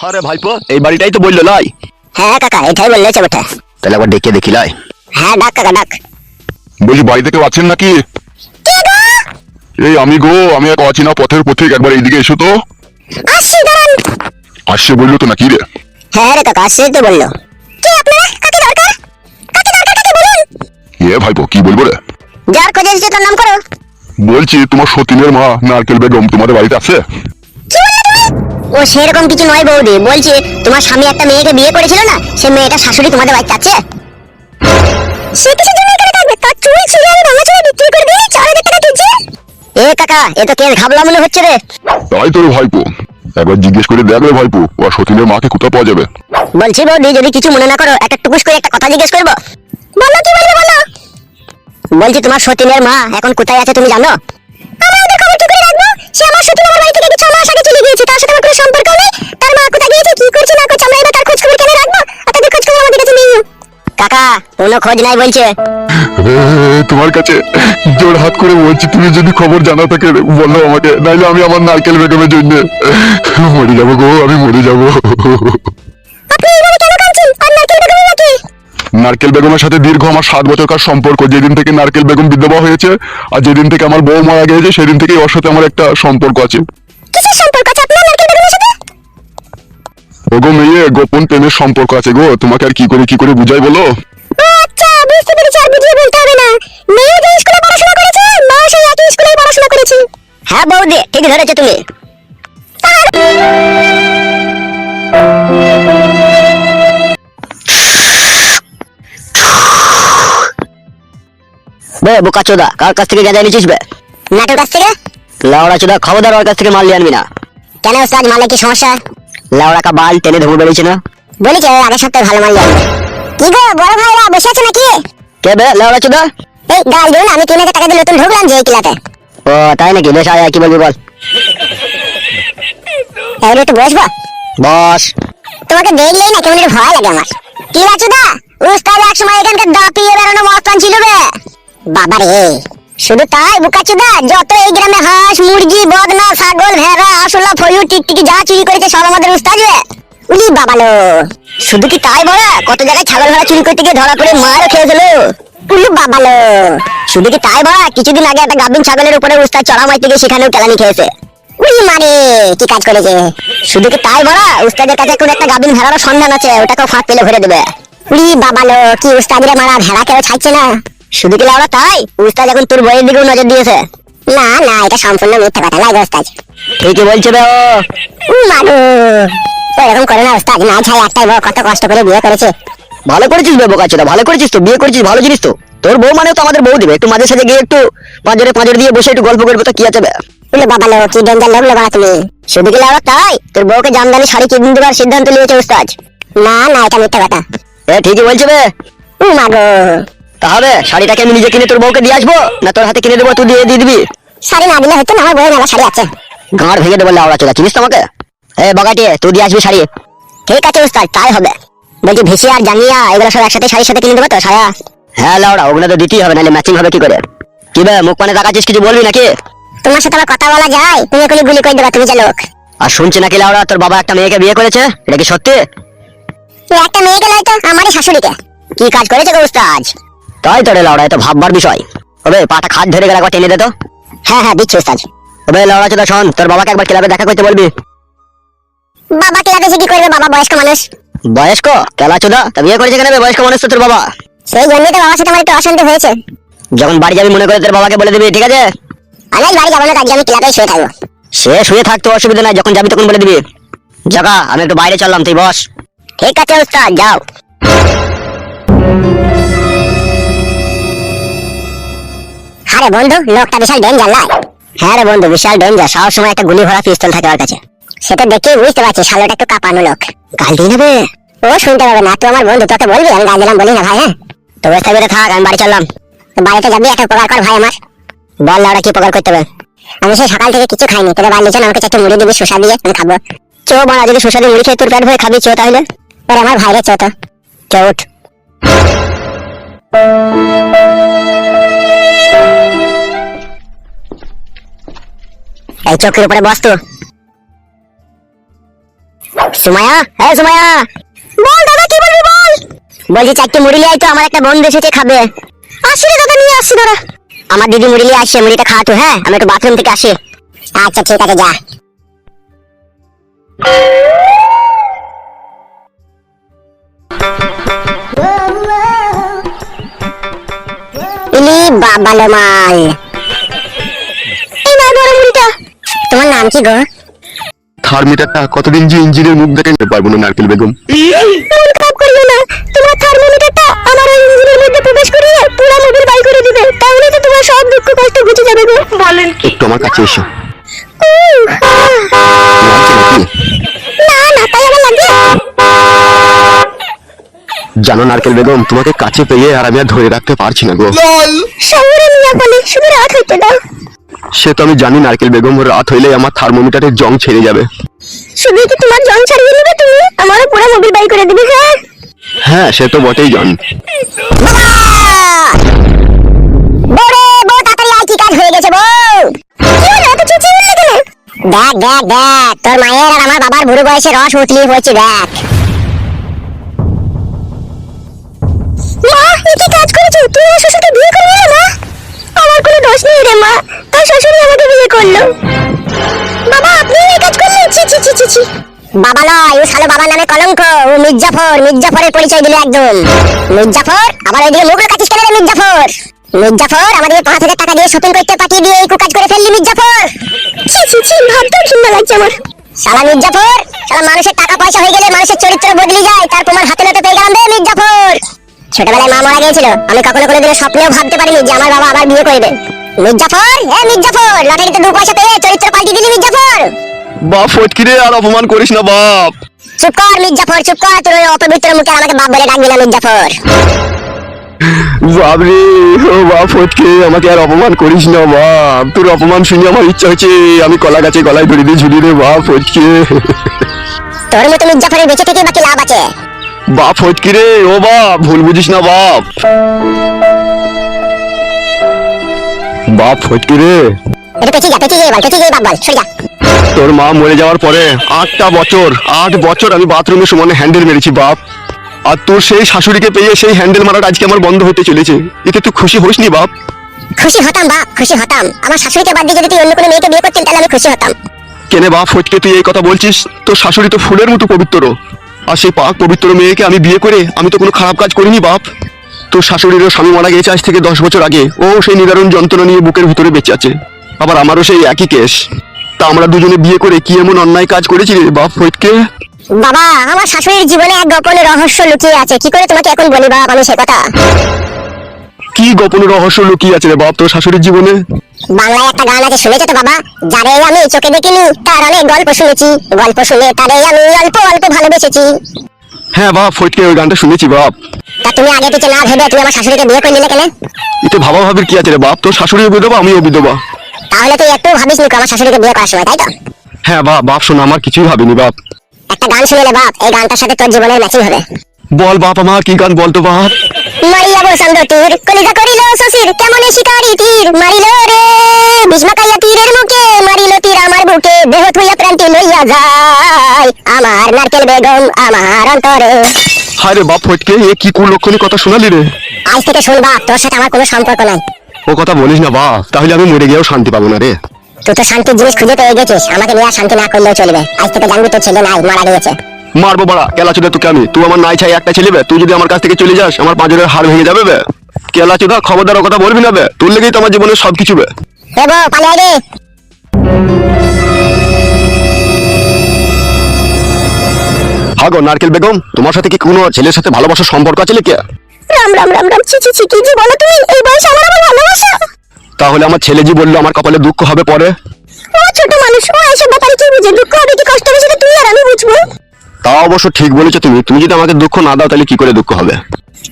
আরে ভাইপো এই বাড়িটাই তো বললো লাই। হ্যাঁ কাকা এটাই বললেছে বটে। তাহলে একবার ডেকে দেখি লাই। হ্যাঁ ডাক কাকা ডাক। বলছি বাড়িতে কেউ আছেন নাকি? এই আমি গো, আমি এক অচেনা পথের পথিক, একবার এইদিকে এসো তো। আসছি দাঁড়ান। আসছে বললো তো নাকি রে? হ্যাঁ রে কাকা আসছি তো বললো। কে আপনারা? কাকে দরকার? কাকে দরকার কাকে বলুন? এ ভাইপো কি বলবো রে? যার খোঁজে এসেছে তার নাম করো। বলছি তোমার সতীনের মা নারকেল বেগম তোমাদের বাড়িতে আছে? কি বললে তুমি? ও সেরকম কিছু নয় বৌদি, বলছি তোমার স্বামী একটা মেয়েকে বিয়ে করেছিল না, সে মেয়েটা শাশুড়ি তোমাদের বাড়িতে আছে। সে কিসের জন্য এখানে থাকবে? তার চুল ছিঁড়ে আমি ভাঙাচোরা বিক্রি করে দিয়ে 4,000 টাকা দিচ্ছে। এ কাকা এ তো কেস ঘাবলা মনে হচ্ছে রে। তাই তো রে ভাইপো, একবার জিজ্ঞেস করে দেখ রে ভাইপো, ও সতীনের মাকে কোথায় পাওয়া যাবে? বলছি বৌদি যদি কিছু মনে না করো একটা টুকুস করে একটা কথা জিজ্ঞেস করবো। বলো কি বলবে বলো। বলছি তোমার সতীনের মা এখন কোথায় আছে তুমি জানো? আমরা ওদের খবর কি করে রাখবো? সে আমার সতীন আমার বাড়ি থেকে 6 মাস আগে চলে গিয়েছে, তার সাথে আমার কোনো সম্পর্ক নেই। তার মা কোথায় গিয়েছে কি করছে না করছে আমরা এবার তার খোঁজ খবর কেন রাখবো? আর তাদের খোঁজ খবর আমাদের কাছে নেই। কাকা কোনো খোঁজ নাই বলছে। তোমার কাছে জোর হাত করে বলছি, তুমি যদি খবর জানা থাকে বলো আমাকে, নাইলে আমি আমার নারকেল বেগমের জন্য মরে যাবো গো, আমি মরে যাবো। আপনি এইভাবে কেন কাঁদছেন? আর নারকেল বেগম নাকি? নারকেল বেগমের সাথে দীর্ঘ আমার 7 বছরকার সম্পর্ক। যেদিন থেকে নারকেল বেগম বিধবা হয়েছে আর যেদিন থেকে আমার বউ মারা গিয়েছে সেদিন থেকেই ওর সাথে আমার একটা সম্পর্ক আছে। কিসের সম্পর্ক আছে আপনার নারকেল বেগমের সাথে? ওগো মেয়ে, গোপন প্রেমের সম্পর্ক আছে গো। তোমাকে আর কি করে বুঝাই বলো? আচ্ছা বুঝতে পেরেছি, আর বুঝিয়ে বলতে হবে না। মেয়ে যে স্কুলে পড়াশোনা করেছে, মা সেই একই স্কুলে পড়াশোনা করেছে। হ্যাঁ বৌদি ঠিক ধরেছো তুমি। বে বোকা চোদা, কার কাছ থেকে গাঁজা নিছিস বে? নাটোর কাছ থেকে। লাউড়া চোদা খবরদার ওর কাছ থেকে মাল নিয়ে আনবি না। কেন ওস্তাদ মালে কি সমস্যা? লাউড়া কা বাল টেনে ধুমে বেরিয়েছে না। বলি যে আগের সপ্তাহে ভালো মাল নিয়ে। কি গো বড় ভাইরা বসে আছে নাকি? কে বে লাউড়া চোদা? এই গাল দিও না, আমি 3,000 টাকা দিয়ে নতুন ঢুকলাম যে এই ক্লাবে। ও তাই নাকি? বেশ আয় কি বলবি বল। এই একটু বসবো? বস। তোমাকে দেখলেই না কেমন একটু ভয় লাগে আমার। কি লাচুদা উস্তাদ একসময় এখানকার দাপিয়ে বেড়ানো মস্তান ছিল বে। বাবা রে শুধু তাই বুকাচুদা, যত এই গ্রামে হাঁস মুরগি বদনা ছাগল ভেড়া আসলা ফয়ু টিকটিকি যা চুরি করেছে সব আমাদের উস্তাদ বে। উলি বাবালো শুধু কি তাই বড়া, কত জায়গায় ছাগল ভেড়া চুরি করতে গিয়ে ধরা পড়ে মারও খেয়েছিল। উলি বাবালো শুধু কি তাই বড়া, কিছুদিন আগে একটা গাভিন ছাগলের উপরে উস্তাদ চড়া মারতে গিয়ে সেখানেও কেলানি খেয়েছে। উলি মারে কি কাজ করেছে। শুধু কি তাই বড়া, উস্তাদের কাছে কোন একটা গাভিন ভেড়ারও সন্ধান আছে, ওটাকেও ফাঁক পেলে ভরে দেবে। উলি বাবালো কি উস্তাদের মারা ভেড়া কেউ ছাড়ছে না। শুধু কি লাউড়া তাই, উস্তাদ এখন তোর বইয়ের দিকেও নজর দিয়েছে। না না এটা সম্পূর্ণ মিথ্যা কথা লাগে উস্তাদ। ঠিকই বলছে বে ও। মারু এরকম করে না উস্তাদ, না ছাই একটাই বউ কত কষ্ট করে বিয়ে করেছে। ভালো করেছিস বে বোকা চোদা, ভালো করেছিস তো, বিয়ে করেছিস ভালো জিনিস তো। তোর বউ মানেও তো আমাদের বউ দিবে, একটু মাঝে সাঝে গিয়ে একটু পাঁজরে দিয়ে বসে একটু গল্প করবে তো কি আছে বে। উলি বাবালো কি ডেঞ্জার লোক বাড়া তুমি। শুধু কি লাউড়া তাই, তোর বউকে জামদানি শাড়ি কিনে দেবার সিদ্ধান্ত নিয়েছে উস্তাদ। না না এটা মিথ্যা কথা। এ ঠিকই বলছে বে। মাগো তাহলে শাড়িটাকে আমি নিজে কিনে তোর বউকে দিয়ে আসবো না তোর হাতে কিনে দেবো, তুই দিয়ে দিবি? শাড়ি না দিলে হতো না, আমার বউয়ের মেলা শাড়ি আছে। গাঁড় ভেঙে দেবো লাউড়া চোদা, চিনিস তো আমাকে? এ বগাটি তুই দিয়ে আসবি শাড়ি। ঠিক আছে উস্তাদ তাই হবে। বলছি ভেসি আর জাঙ্গিয়া এগুলো সব একসাথে শাড়ির সাথে কিনে দেবো তো সায়া? হ্যাঁ লাউড়া ওগুলো তো দিতেই হবে, নাহলে ম্যাচিং হবে কি করে। কি বে মুখ পানে তাকাচ্ছিস, কিছু বলবি নাকি? তোমার সাথে আমার কথা বলা যায়? তুমি এখনই গুলি করে দেবা, তুমি যে লোক। আর শুনছি নাকি লাউড়া তোর বাবা একটা মেয়েকে বিয়ে করেছে, এটা কি সত্যি? একটা মেয়েকে নয় তো আমারই শাশুড়িকে। কি কাজ করেছে গো উস্তাদ? তাই তো রে লাউড়া, এত ভাববার বিষয়। ওবে পাটা খাট ধরে গেলে একবার টেনে দে তো। হ্যাঁ হ্যাঁ দিচ্ছি উস্তাদ। ওবে লাউড়া চোদা শোন, তোর বাবাকে একবার ক্লাবে দেখা করতে বলবি। বাবা ক্লাবে এসে কি করবে, বাবা বয়স্ক মানুষ। বয়স্ক কেলা চোদা, তা বিয়ে করেছে কেন বে? বয়স্ক মানুষ তো তোর বাবা। সেই জন্যই তো বাবার সাথে আমার একটু অশান্তি হয়েছে। যখন বাড়ি যাবি মনে করে তোর বাবাকে বলে দিবি, ঠিক আছে? আমি আজ বাড়ি যাবো না, আজকে আমি ক্লাবে শুয়ে থাকবো। সে শুয়ে থাকতে অসুবিধা নাই, যখন যাবি তখন বলে দিবি। জাগা আমি একটু বাইরে চললাম, তুই বস। ঠিক আছে উস্তাদ যাও। আরে বন্ধু লোকটা বিশাল ডেঞ্জার লাই। হ্যাঁ রে বন্ধু বিশাল ডেঞ্জার, সব সময় একটা গুলি ভরা পিস্তল থাকে ওর কাছে। সেটা দেখেই বুঝতে পারছি শালাটা একটু কাঁপানো লোক। গাল দিয়ে নেবে ও, শুনতে পাবে না। তুই আমার বন্ধু, তোকে বলবি আমি গাল দিলাম বলি না ভাই। হ্যাঁ তো ব্যস্ত বেড়ে থাক, আমি বাড়ি চললাম। বাড়িতে যাবি একটা উপকার কর ভাই আমার। বল লাউড়া কি উপকার করতে হবে? আমি সেই সকাল থেকে কিছু খাইনি, তোদের বাড়ি চল আমাকে চারটে মুড়ি দিবি শসা দিয়ে, আমি খাবো। চো বাড়া, যদি সুস্বাদু মুড়ি খেয়ে তোর পেট ভরে খাবি চো তাহলে। ওরে আমার ভাইরে চো তো। চো উঠ। এই চোখের উপরে বস তো। সুমাইয়া, হ্যাঁ সুমাইয়া, বল দাদা কি বলবি বল। বলছি চারটে মুড়ি লিয়ে আয় তো, আমার একটা বন্ধু এসেছে খাবে। আসি রে দাদা, নিয়ে আসছি দাঁড়া। আমার দিদি মুড়ি লিয়ে আসছে, মুড়িটা খাওয়া তো। হ্যাঁ আমি একটু বাথরুম থেকে আসি। আচ্ছা ঠিক আছে, যা। ইলি বাবালে মাল। এই না ধরো মুড়িটা। তোমার নাম কি গো? থার্মিটারটা কতদিন যে ইঞ্জিনের মুখ দেখে নিতে পারবো না নারকেল বেগম। মন খারাপ করিও না, তোমার থার্মোমিটারটা আমার ওই ইঞ্জিনের মধ্যে প্রবেশ করিয়ে পুরো মোবিল বাই করে দিবে, তাহলে তো তোমার সব দুঃখ কষ্ট ঘুচে যাবে গো। বলেন কি? একটু আমার কাছে এসো। না না, তাই আমার লাগে। জানো নারকেল বেগম, তোমাকে কাছে পেয়ে আর আমি আর ধরে রাখতে পারছি না গো। শহরে মিয়া বলে শুধু রাত হইতে দাও। সে তো আমি জানি নারকেল বেগম, রাত হইলে আমার থার্মোমিটারের জং ছেড়ে যাবে। শুধু কি তোমার জং ছাড়িয়ে নেবে তুমি, আমারও পুরো মোবিল বাই করে দিবে। হ্যাঁ হ্যাঁ সে তো বটেই জান। বড়ে বউ তাড়াতাড়ি আয়, কি কাজ হয়ে গেছে বউ? কি হলো এত চেঁচিয়ে উঠলে কেন? দেখ দেখ দেখ, তোর মায়ের আর আমার বাবার বুড়ো বয়সে রস উতলি হয়েছে, দেখ। মা এ কি কাজ করেছো? তুই আমার শ্বশুরকে বিয়ে করে নিলে মা? আমার কোনো দোষ নেই রে মা, তোর শ্বশুরই আমাকে বিয়ে করলো। বাবা আপনি এই কাজ করলেন? ছি ছি ছি ছি ছি। বাবা নয়, ও শালো বাবার নামে কলঙ্ক। ও মির্জাফর, মির্জাফরের পরিচয় দিল একদম। মির্জাফর, আবার ওইদিকে মুখ লুকাচ্ছিস কেন রে মির্জাফর? মির্জাফর, আমাদের 5,000 টাকা দিয়ে শপিং করতে পাঠিয়ে দিয়ে এই কুকাজ করে ফেললি মির্জাফর। ছি ছি ছি, ভাবতেও ঘৃণা লাগছে আমার। শালা মির্জাফর, শালা মানুষের টাকা পয়সা হয়ে গেলে মানুষের চরিত্র বদলে যায়, তার প্রমাণ হাতে নাতে পেয়ে গেলাম রে মির্জাফর। ছোটবেলায় মা মারা গিয়েছিল, আমি কখনো কোনোদিনও স্বপ্নেও ভাবতে পারিনি যে আমার বাবা আবার বিয়ে করবে। মির্জাফর, হ্যাঁ মির্জাফর, লটারিতে 2 পয়সা পেয়ে চরিত্র পাল্টে দিলি মির্জাফর। বাপ ফটকিরে, আর অপমান করিস না বাপ। চুপ কর মির্জাফর, চুপ কর, তোর ওই অপবিত্র মুখে আমাকে বাপ বলে ডাকবি না মির্জাফর। বাপরে, ও বাপ ফটকে, আমাকে আর অপমান করিস না বাপ। তোর অপমান শুনে আমার ইচ্ছা হচ্ছে আমি কলা গাছে গলায় ধরে দিয়ে ঝুলি রে বাপ ফটকে। তোর মতো মির্জাফরের বেঁচে থেকে বাকি লাভ আছে? বাপ ফটকিরে, ও বাপ ভুল বুঝিস না বাপ। বাপ ফটকিরে, এটা পেঁচিয়ে যা, পেঁচিয়ে যা, পেঁচিয়ে যা বাপ বল, সরে যা। তোর মা মরে যাওয়ার পরে 8 বছর আমি বাথরুমে সমানে হ্যান্ডেল মেরেছি বাপ। আর তোর সেই শাশুড়িকে পেয়ে সেই হ্যান্ডেল মারাটা আজকে আমার বন্ধ হতে চলেছে। এতে তুই খুশি হোস নি বাপ? খুশি হতাম বাপ, খুশি হতাম। আমার শাশুড়িকে বাদ দিয়ে যদি তুই অন্য কোনো মেয়েকে বিয়ে করতেন তাহলে আমি খুশি হতাম। কেনে বাপ ফটকে তুই এই কথা বলছিস? তোর শাশুড়ি তো ফুলের মতো পবিত্র, আর সেই পাক পবিত্র মেয়েকে আমি বিয়ে করে আমি তো কোনো খারাপ কাজ করিনি বাপ। তোর শাশুড়িরও স্বামী মারা গেছে আজ থেকে 10 বছর আগে, ও সেই নিদারুণ যন্ত্রণা নিয়ে বুকের ভিতরে বেঁচে আছে। আবার আমারও সেই একই কেস। তা আমরা দুজনে বিয়ে করে কি এমন অন্যায় কাজ করেছি রে বাপ ফটকে? বাবা, আমার শাশুড়ির জীবনে এক গোপন রহস্য লুকিয়ে আছে, কি করে তোমাকে এখন বলি বাপ আমি সে কথা। কি গোপন রহস্য লুকিয়ে আছে রে বাপ তোর শাশুড়ির জীবনে? বাংলায় একটা গান আছে, শুনেছো তো বাবা? যারে আমি চোখে দেখিনি তার অনেক গল্প শুনেছি, গল্প শুনে তারে আমি অল্প অল্প ভালোবেসেছি। হ্যাঁ বাপ ফটকে, ওই গানটা শুনেছি বাপ। তা তুমি আগে পিছে না ভেবে তুমি আমার শাশুড়িকে বিয়ে করে নিলে কেন? এতে ভাবা ভাবির কি আছে রে বাপ? তোর শাশুড়িও বিধবা, আমিও বিধবা। তাহলে তুই একটু ভাবিস নি আমার শাশুড়িকে বিয়ে করার সময়, তাই তো? হ্যাঁ বাপ, বাপ শোনা, আমার কিছুই ভাবিনি বাপ। একটা গান শুনেলে বাপ, এই গানটার সাথে তোর জীবনের ম্যাচিং হবে। বল বাপ, আমার কি গান বলতো বাপ? মারিয়া বসন্ত তীর কলিজা করিল শশীর, কেমন শিকারি তীর মারিল রে, ভীষ্মাকাইয়া তীরের মুখে মারিল তীর আমার বুকে, দেহ থুইয়া প্রান্তি লইয়া যায় আমার নারকেল বেগম আমার অন্তরে। হায় রে বাপ ফটকে, এ কি কুলক্ষণী কথা শোনালি রে? আজ থেকে শুন বাপ, তোর সাথে আমার কোনো সম্পর্ক নাই। ও কথা বলিস না বাপ, তাহলে আমি মরে গিয়েও শান্তি পাবো না রে। তুই তো শান্তির জিনিস খুঁজে পেয়ে গেছিস, আমাকে নিয়ে আর শান্তি না করলেও চলবে। আজ থেকে জানবি তোর ছেলে নাই, মারা গিয়েছে। মারবো বাড়া, কেলা চোদা তোকে আমি। তুই আমার নাই ছাই একটা ছেলে বে, তুই যদি আমার কাছ থেকে চলে যাস আমার পাঁজরের হাড় ভেঙে যাবে বে। কেলা চোদা, খবরদার ও কথা বলবি না বে, তোর লেগেই তো আমার জীবনের সবকিছু বে। এ বউ পালিয়ে রে। হাগো নারকেল বেগম, তোমার সাথে কি কোনো ছেলের সাথে ভালোবাসার সম্পর্ক আছে নাকি? রাম রাম রাম রাম, ছি ছি ছি, কি যে বলো তুমি? এই বয়সে আমার আবার ভালোবাসা? তাহলে আমার ছেলে জি বললো আমার কপালে দুঃখ হবে পরে। ও ছোট মানুষ, ও এসব ব্যাপারে কি বুঝে? দুঃখ হবে কি কষ্ট হবে সেটা তুই আর আমি বুঝবো। তা অবশ্য ঠিক বলেছো তুমি। তুমি যদি আমাকে দুঃখ না দাও তাহলে কি করে দুঃখ হবে?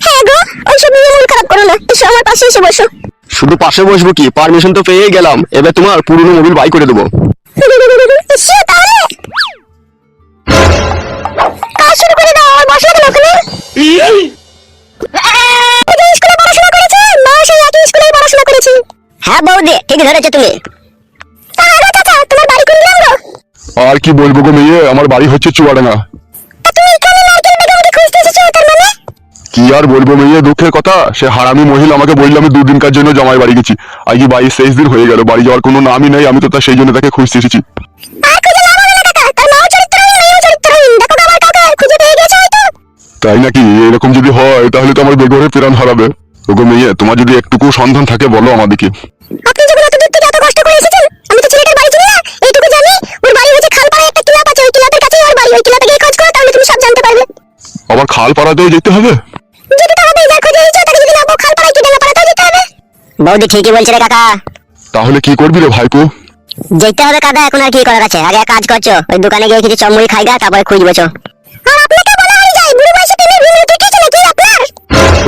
হ্যাঁ গো, ওইসব নিয়ে মন খারাপ করো না, এসো আমার পাশে এসে বসো। শুধু পাশে বসবো কি, পারমিশন তো পেয়ে গেলাম, এবার তোমার পুরনো মোবিল বাই করে দেবো। এসো তাহলে কাজ শুরু করে দাও। আর বসো কেন ওখানে? স্কুলে পড়াশোনা করেছে, মা সেই একই স্কুলে পড়াশোনা করেছি। হ্যাঁ বৌদি, ঠিক ধরেছো তুমি। তাহলে চাচা তোমার বাড়ি কোন গ্রাম গো? ও আর কি বলবো গো মেয়ে, আমার বাড়ি হচ্ছে চুয়াডাঙ্গা। তা তুমি এখানে নারকেল বেগমকে খুঁজতে এসেছো তার মানে? কি আর বলবো মেয়ে, দুঃখের কথা, সে হারামি মহিলা আমাকে বললো আমি 2 দিনকার জন্য জামাই বাড়ি গেছি। আজকে 22-23 দিন হয়ে গেল, বাড়ি যাওয়ার কোনো নামই নেই। আমি তো সেই জন্য তাকে খুঁজতে এসেছি। আর খুঁজে লাভ হবে না কাকা, তার মাও চরিত্রহীন মেয়েও চরিত্রহীন। দেখো তো আবার কাউকে খুঁজে পেয়ে গেছে হয়তো। তাই নাকি? এরকম যদি হয় তাহলে তো আমার বেঘরে প্রাণ হারাবে। ওগো মেয়ে, তোমার যদি একটুকু সন্ধান থাকে বলো আমাদেরকে। আপনি যখন এত দূর থেকে এত কষ্ট করে এসেছেন, আমি তো ছেলেটার বাড়ি চিনি না, এইটুকু জানি ওর বাড়ি হচ্ছে খালপাড়ায় একটা ক্লাব আছে, ওই ক্লাবের কাছেই ওর বাড়ি। ওই ক্লাবে গিয়ে খোঁজ করো, তাহলে তুমি সব জানতে পারবে। আবার খাল পাড়াতেও যেতে হবে? যেতে তো হবে, যার খোঁজে এসেছো তাকে যদি না পাও, খালপাড়ায় কি ডেঙ্গাপাড়াতেও যেতে হবে। বৌদি ঠিকই বলছে রে কাকা। তাহলে কি করবি রে ভাইপো? যেতে হবে কাকা, এখন আর কি করার আছে। আগে এক কাজ করছো, ওই দোকানে গিয়ে কিছু চমড়ি খাইগা, তারপরে খুঁজবো চো। আর আপনাকে বলা হয়ে যায়, বুড়ো বয়সে প্রেমের ভিড় উঠেছে নাকি আপনার?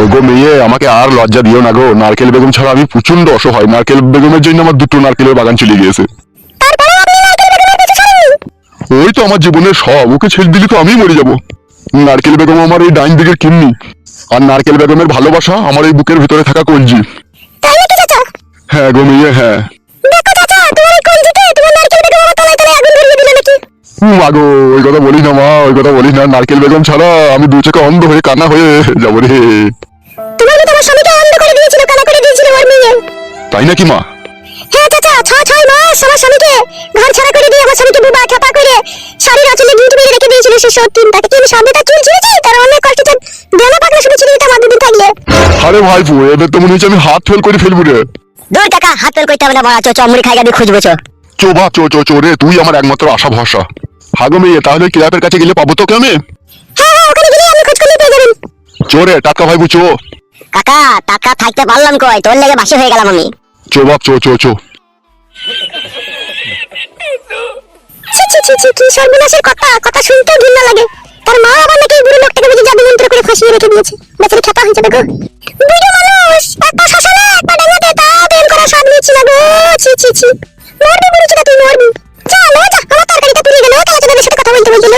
ওগো মেয়ে, আমাকে আর লজ্জা দিও না গো। নারকেল বেগম ছাড়া আমি প্রচন্ড অসহায়। নারকেল বেগমের জন্য আমার 2টো নারকেলের বাগান চলে গিয়েছে। তারপরে আপনি নারকেল বেগমের পিছু ছাড়েননি? ওই তো আমার জীবনের সব, ওকে ছেড়ে দিলে তো আমি মরে যাব। নারকেল বেগম আমার এই ডাইন দিকের কিন্নি, আর নারকেল বেগমের ভালোবাসা আমার এই বুকের ভিতরে থাকা কলজি। তাই নাকি চাচা? হ্যাঁ গো মেয়ে, হ্যাঁ। দেখো চাচা, তোমার এই কলজিতে তোমার নারকেল বেগম আমার তলায় তলায় আগুন ধরিয়ে দিল নাকি? মাগো, ওই কথা বলিস না মা, ওই কথা বলিস না। নারকেল বেগম ছাড়া আমি 2 চোখে অন্ধ হয়ে কান্না হয়ে যাবো রে। তোমার মতো আমার স্বামীকে অন্ধ করে দিয়েছিল, কানা করে দিয়েছিল ওর মেয়ে। তাই নাকি মা? হ্যাঁ চাচা, 6 মাস আমার স্বামীকে ঘর ছাড়া করে দিয়ে, আমার স্বামীকে বুবা ঠাপা করে শাড়ির আঁচলে গিঁট মেরে রেখে দিয়েছিল। সে সত্যি, তাকে কি আমি সামনে তার চুল ছিঁড়েছি? তার অনেক কষ্ট চান, দেনা পাকনা শুনে ছিঁড়ে দিতাম আমার 2 দিন থাকলে। আরে ভাইপো, এদের তো মনে হচ্ছে আমি হাত ফেল করে ফেলবো রে। দূর কাকা, হাত পেল করতে হবে না, বড়া চো, চমড়ি খাইগা দিয়ে খুঁজবো চো। চো বা চো চো চো রে, তুই আমার একমাত্র আশা ভরসা। হাগো মেয়ে, তাহলে ক্লাবের কাছে গেলে পাবো তোকে আমি? হ্যাঁ হ্যাঁ, ওখানে গেলে আপনি খোঁজ করলে পেয়ে যাবেন। চো রে টাটকা ভাইপো, চো। কাকা টাকা থাকতে পারলাম কই, তোর লেগে বাসি হয়ে গেলাম আমি। চো বাপ, চো চো চো। ছি ছি ছি ছি, কি সর্বনাশের কথা, কথা শুনতেও ঘৃণা লাগে। তার মা আবার নাকি এই বুড়ো লোকটাকে বুঝে জাদু মন্ত্র করে ফাঁসিয়ে রেখে দিয়েছে। বেচারি খেপা হয়ে যাবে গো। বুড়ো মানুষ, একটা শ্মশানে একটা ডাঙাতে তা বের করা স্বাদ নিচ্ছি না গো। ছি ছি ছি, মরবি বুড়ি চোদা, তুই মরবি। যা লো যা, আমার তরকারিটা পুড়িয়ে গেল, কালা চোদাদের সাথে কথা বলতে বলছিল।